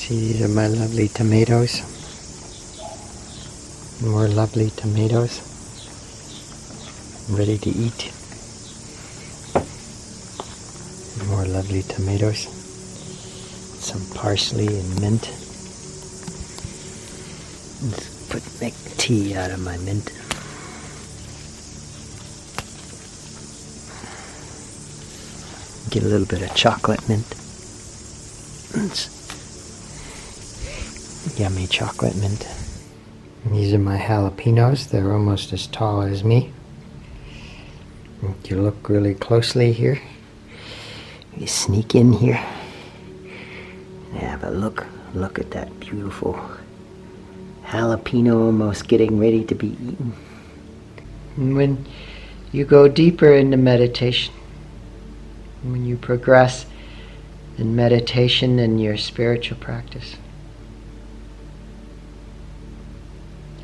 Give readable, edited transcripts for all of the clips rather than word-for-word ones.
See, these are my lovely tomatoes. More lovely tomatoes. Ready to eat. More lovely tomatoes. Some parsley and mint. Let's make tea out of my mint. Get a little bit of chocolate mint. It's yummy chocolate mint. And these are my jalapenos. They're almost as tall as me. If you look really closely here, you sneak in here and have a look. Look at that beautiful jalapeno almost getting ready to be eaten. And when you go deeper into meditation, when you progress in meditation and your spiritual practice,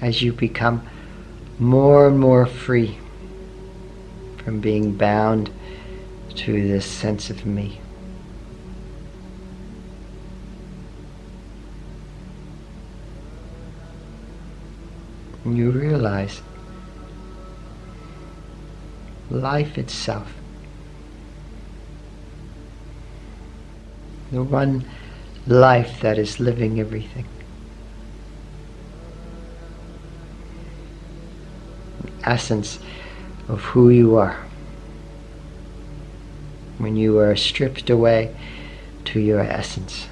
as you become more and more free from being bound to this sense of me, you realize life itself, the one life that is living everything, the essence of who you are, when you are stripped away to your essence.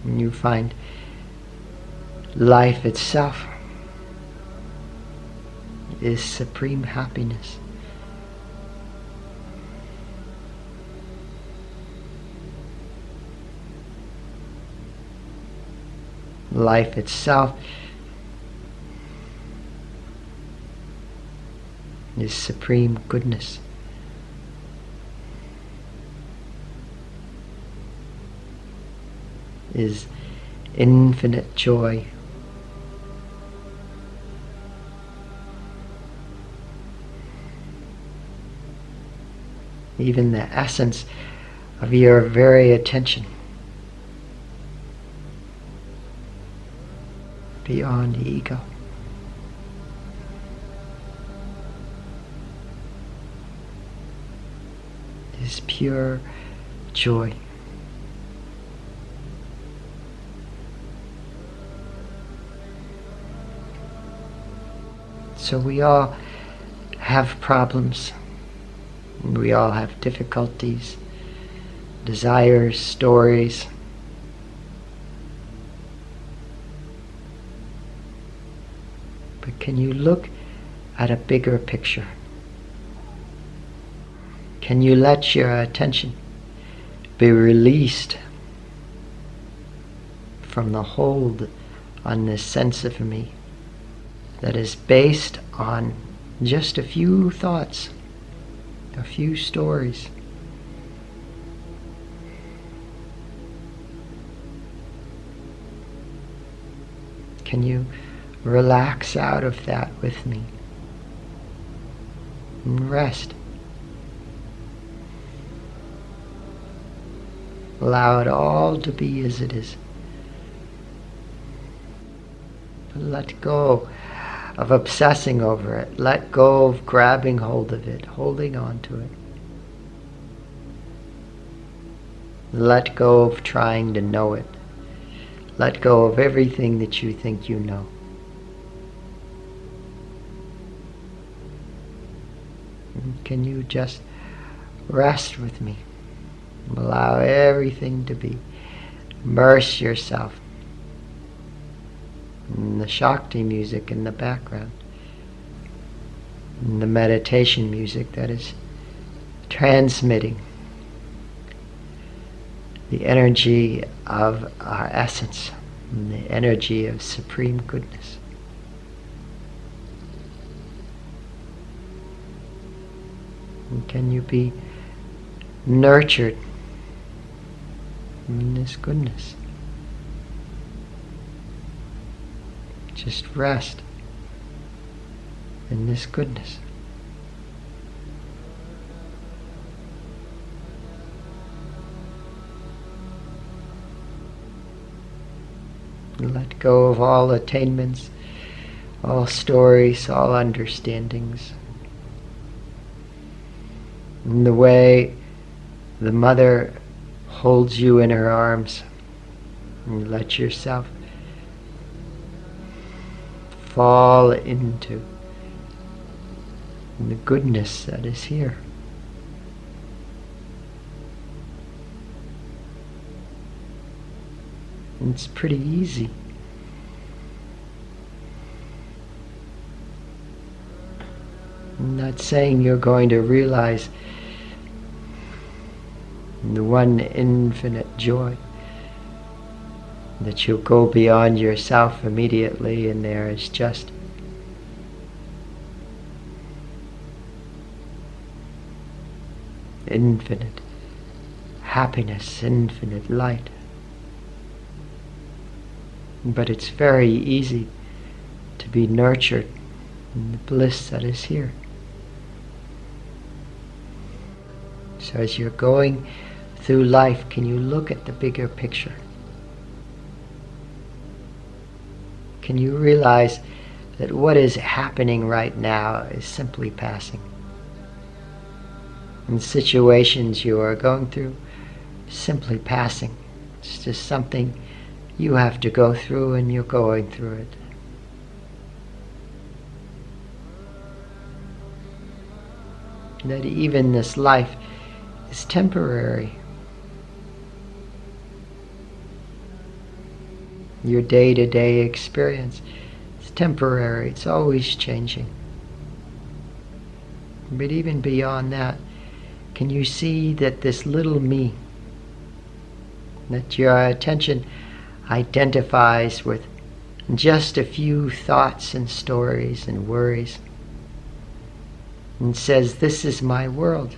And you find life itself is supreme happiness. Life itself is supreme goodness. Is infinite joy. Even the essence of your very attention, beyond ego. Is pure joy. So we all have problems. We all have difficulties, desires, stories. But can you look at a bigger picture? Can you let your attention be released from the hold on this sense of me that is based on just a few thoughts, a few stories? Can you relax out of that with me and rest? Allow it all to be as it is. But let go of obsessing over it. Let go of grabbing hold of it, holding on to it. Let go of trying to know it. Let go of everything that you think you know. And can you just rest with me? Allow everything to be. Immerse yourself in the Shakti music in the background, in the meditation music that is transmitting the energy of our essence, and the energy of supreme goodness. And can you be nurtured in this goodness? Just rest in this goodness. Let go of all attainments, all stories, all understandings. In the way the mother holds you in her arms, and let yourself fall into the goodness that is here. It's pretty easy. I'm not saying you're going to realize the one infinite joy, that you'll go beyond yourself immediately and there is just infinite happiness, infinite light. But it's very easy to be nurtured in the bliss that is here. So as you're going through life, can you look at the bigger picture? Can you realize that what is happening right now is simply passing? And situations you are going through, simply passing. It's just something you have to go through, and you're going through it. That even this life is temporary. Your day-to-day experience is temporary. It's always changing. But even beyond that, can you see that this little me, that your attention identifies with just a few thoughts and stories and worries, and says, this is my world.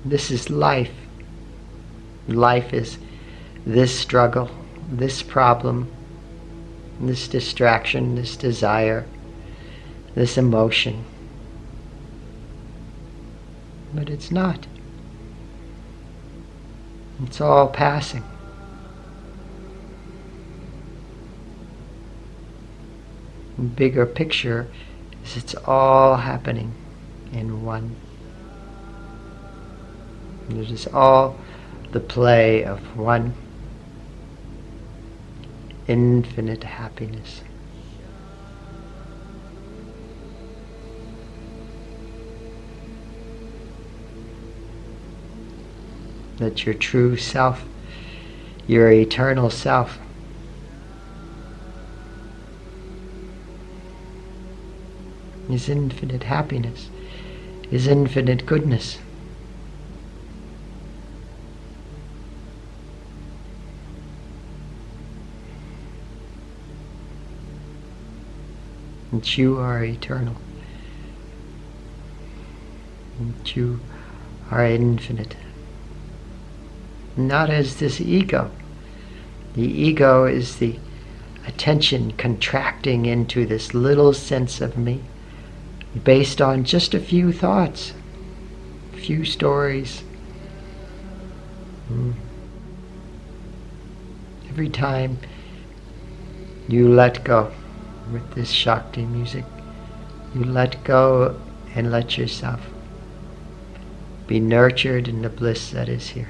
This is life. Life is this struggle, this problem, this distraction, this desire, this emotion. But it's not. It's all passing. The bigger picture is it's all happening in one. It is all the play of one infinite happiness. That your true self, your eternal self, is infinite happiness, is infinite goodness. That you are eternal. That you are infinite. Not as this ego. The ego is the attention contracting into this little sense of me based on just a few thoughts, a few stories. Every time you let go with this Shakti music, you let go and let yourself be nurtured in the bliss that is here.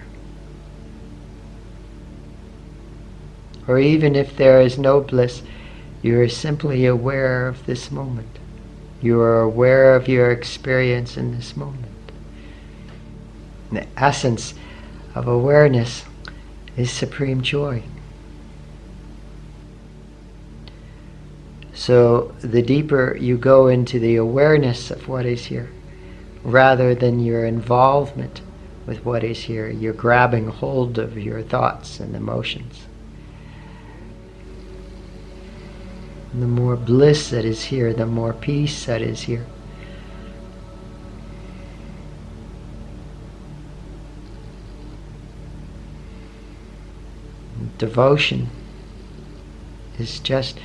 Or even if there is no bliss, you are simply aware of this moment. You are aware of your experience in this moment. The essence of awareness is supreme joy. So the deeper you go into the awareness of what is here, rather than your involvement with what is here, you're grabbing hold of your thoughts and emotions. The more bliss that is here, the more peace that is here. Devotion is just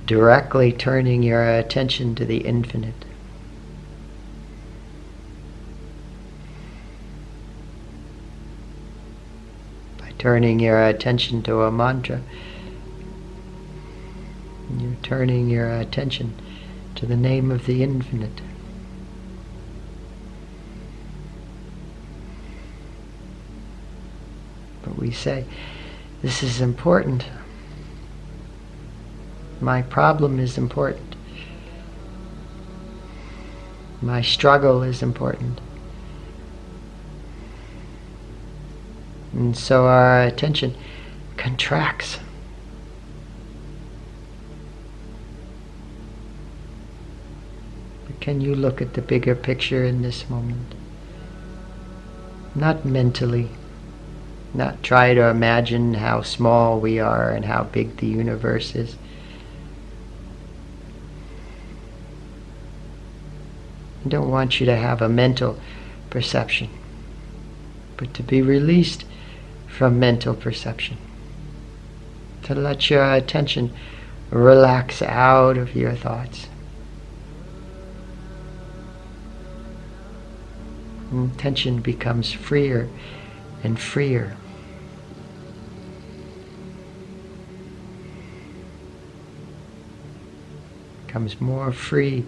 directly turning your attention to the infinite. By turning your attention to a mantra. You're turning your attention to the name of the infinite. But we say, this is important. My problem is important. My struggle is important. And so our attention contracts. But can you look at the bigger picture in this moment? Not mentally. Not try to imagine how small we are and how big the universe is. I don't want you to have a mental perception, but to be released from mental perception. To let your attention relax out of your thoughts. And tension becomes freer and freer. Becomes more free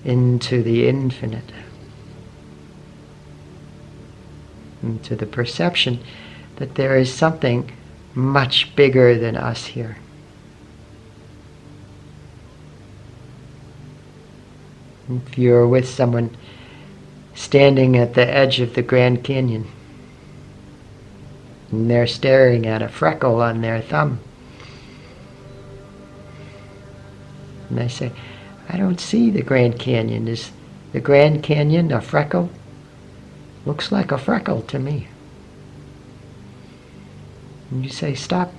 into the infinite, into the perception that there is something much bigger than us here. If you're with someone standing at the edge of the Grand Canyon and they're staring at a freckle on their thumb, and they say, I don't see the Grand Canyon. Is the Grand Canyon a freckle? Looks like a freckle to me. And you say, stop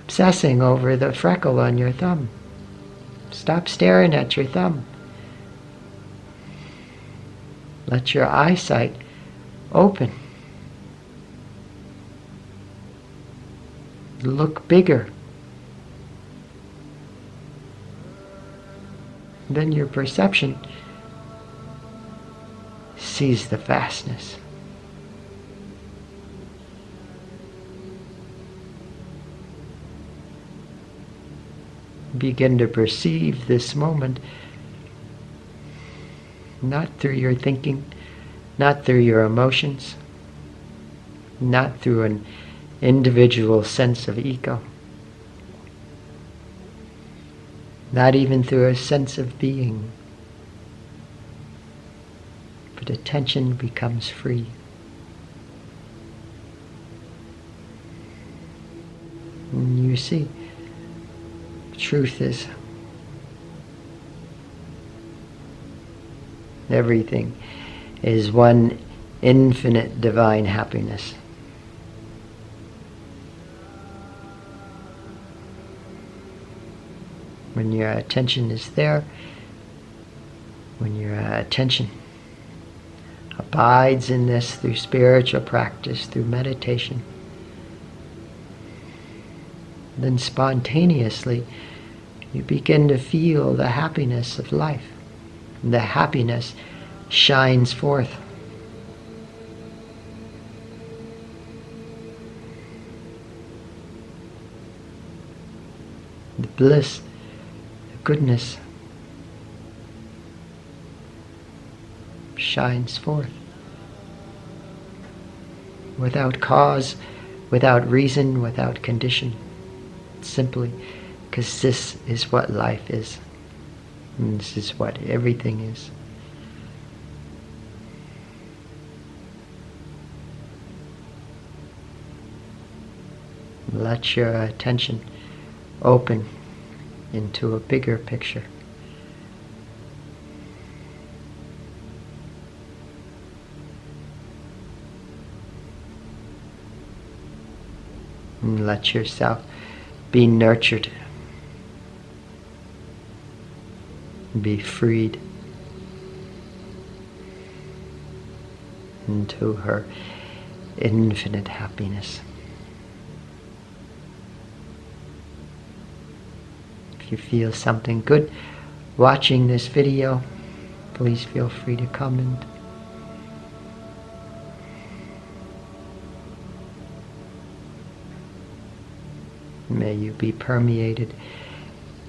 obsessing over the freckle on your thumb. Stop staring at your thumb. Let your eyesight open. Look bigger. Then your perception sees the vastness. Begin to perceive this moment, not through your thinking, not through your emotions, not through an individual sense of ego, not even through a sense of being, but attention becomes free. And you see, truth is everything is one infinite divine happiness. When your attention is there, when your attention abides in this through spiritual practice, through meditation, then spontaneously you begin to feel the happiness of life. The happiness shines forth. The bliss, the goodness shines forth. Without cause, without reason, without condition. Simply because this is what life is. And this is what everything is. Let your attention open into a bigger picture. And let yourself be nurtured. Be freed into her infinite happiness. If you feel something good watching this video, please feel free to comment. May you be permeated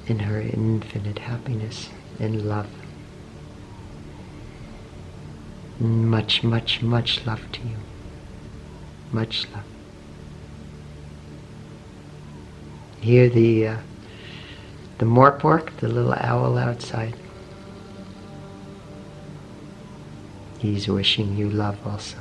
in her infinite happiness and love. Much, much, much love to you. Much love. Hear the morpork, the little owl outside. He's wishing you love also.